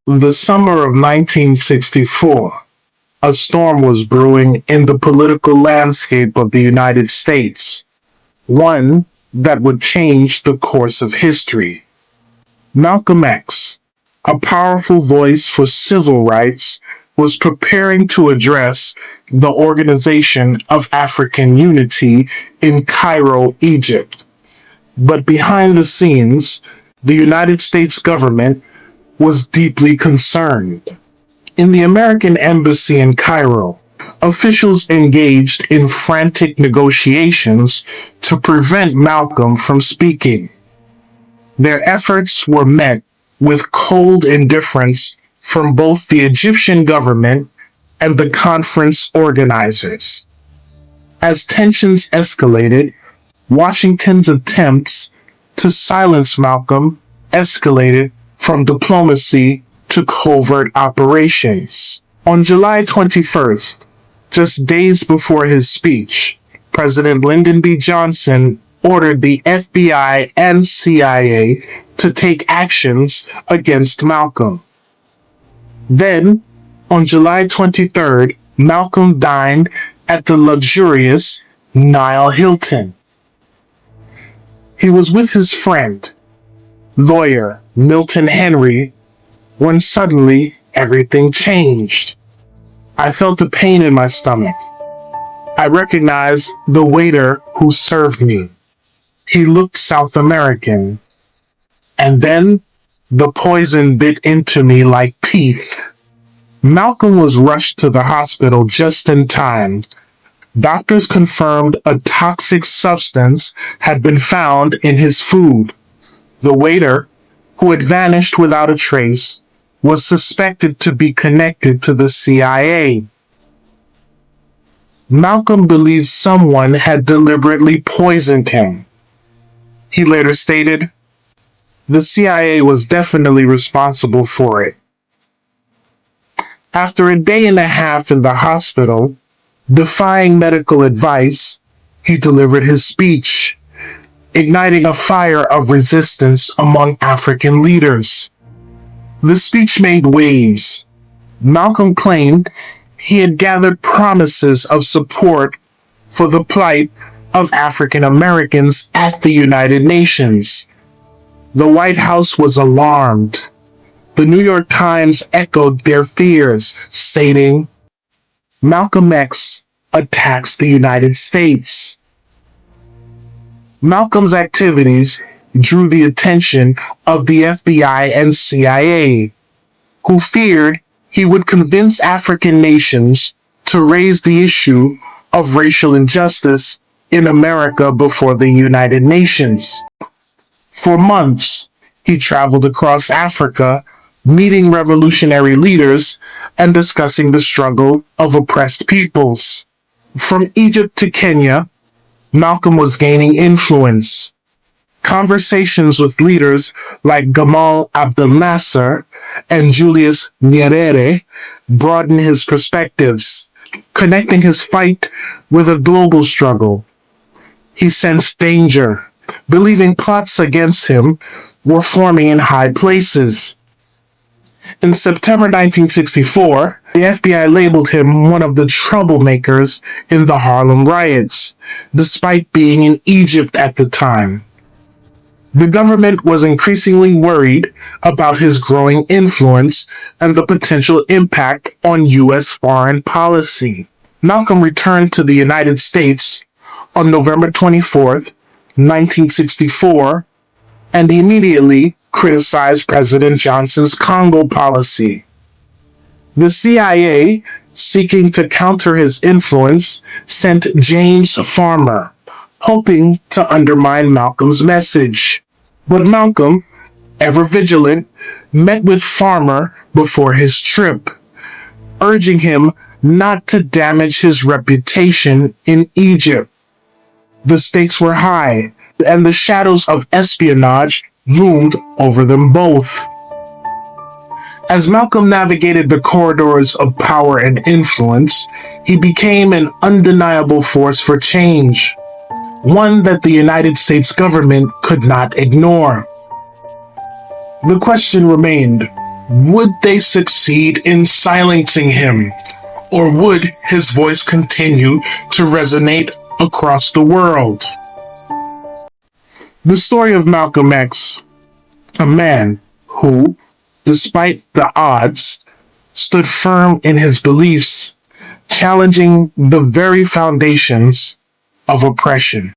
The summer of 1964, a storm was brewing in the political landscape of the United States, one that would change the course of history. Malcolm X, a powerful voice for civil rights, was preparing to address the Organization of African Unity in Cairo, Egypt. But behind the scenes, the United States government was deeply concerned. In the American embassy in Cairo, officials engaged in frantic negotiations to prevent Malcolm from speaking. Their efforts were met with cold indifference from both the Egyptian government and the conference organizers. As tensions escalated, Washington's attempts to silence Malcolm escalated from diplomacy to covert operations. On July 21st, just days before his speech, President Lyndon B. Johnson ordered the FBI and CIA to take actions against Malcolm. Then, on July 23rd, Malcolm dined at the luxurious Nile Hilton. He was with his friend, lawyer Milton Henry, when suddenly everything changed. I felt a pain in my stomach. I recognized the waiter who served me. He looked South American. And then the poison bit into me like teeth. Malcolm was rushed to the hospital just in time. Doctors confirmed a toxic substance had been found in his food. The waiter, who had vanished without a trace, was suspected to be connected to the CIA. Malcolm believed someone had deliberately poisoned him. He later stated, "The CIA was definitely responsible for it." After a day and a half in the hospital, defying medical advice, he delivered his speech, igniting a fire of resistance among African leaders. The speech made waves. Malcolm claimed he had gathered promises of support for the plight of African Americans at the United Nations. The White House was alarmed. The New York Times echoed their fears, stating, "Malcolm X attacks the United States." Malcolm's activities drew the attention of the FBI and CIA, who feared he would convince African nations to raise the issue of racial injustice in America before the United Nations. For months, he traveled across Africa, meeting revolutionary leaders and discussing the struggle of oppressed peoples. From Egypt to Kenya, Malcolm was gaining influence. Conversations with leaders like Gamal Abdel Nasser and Julius Nyerere broadened his perspectives, connecting his fight with a global struggle. He sensed danger, believing plots against him were forming in high places. In September 1964, the FBI labeled him one of the troublemakers in the Harlem riots, despite being in Egypt at the time. The government was increasingly worried about his growing influence and the potential impact on U.S. foreign policy. Malcolm returned to the United States on November 24th, 1964, and immediately criticized President Johnson's Congo policy. The CIA, seeking to counter his influence, sent James Farmer, hoping to undermine Malcolm's message. But Malcolm, ever vigilant, met with Farmer before his trip, urging him not to damage his reputation in Egypt. The stakes were high, and the shadows of espionage loomed over them both. As Malcolm navigated the corridors of power and influence, he became an undeniable force for change, one that the United States government could not ignore. The question remained, Would they succeed in silencing him? Or would his voice continue to resonate across the world? The story of Malcolm X, a man who, despite the odds, stood firm in his beliefs, challenging the very foundations of oppression.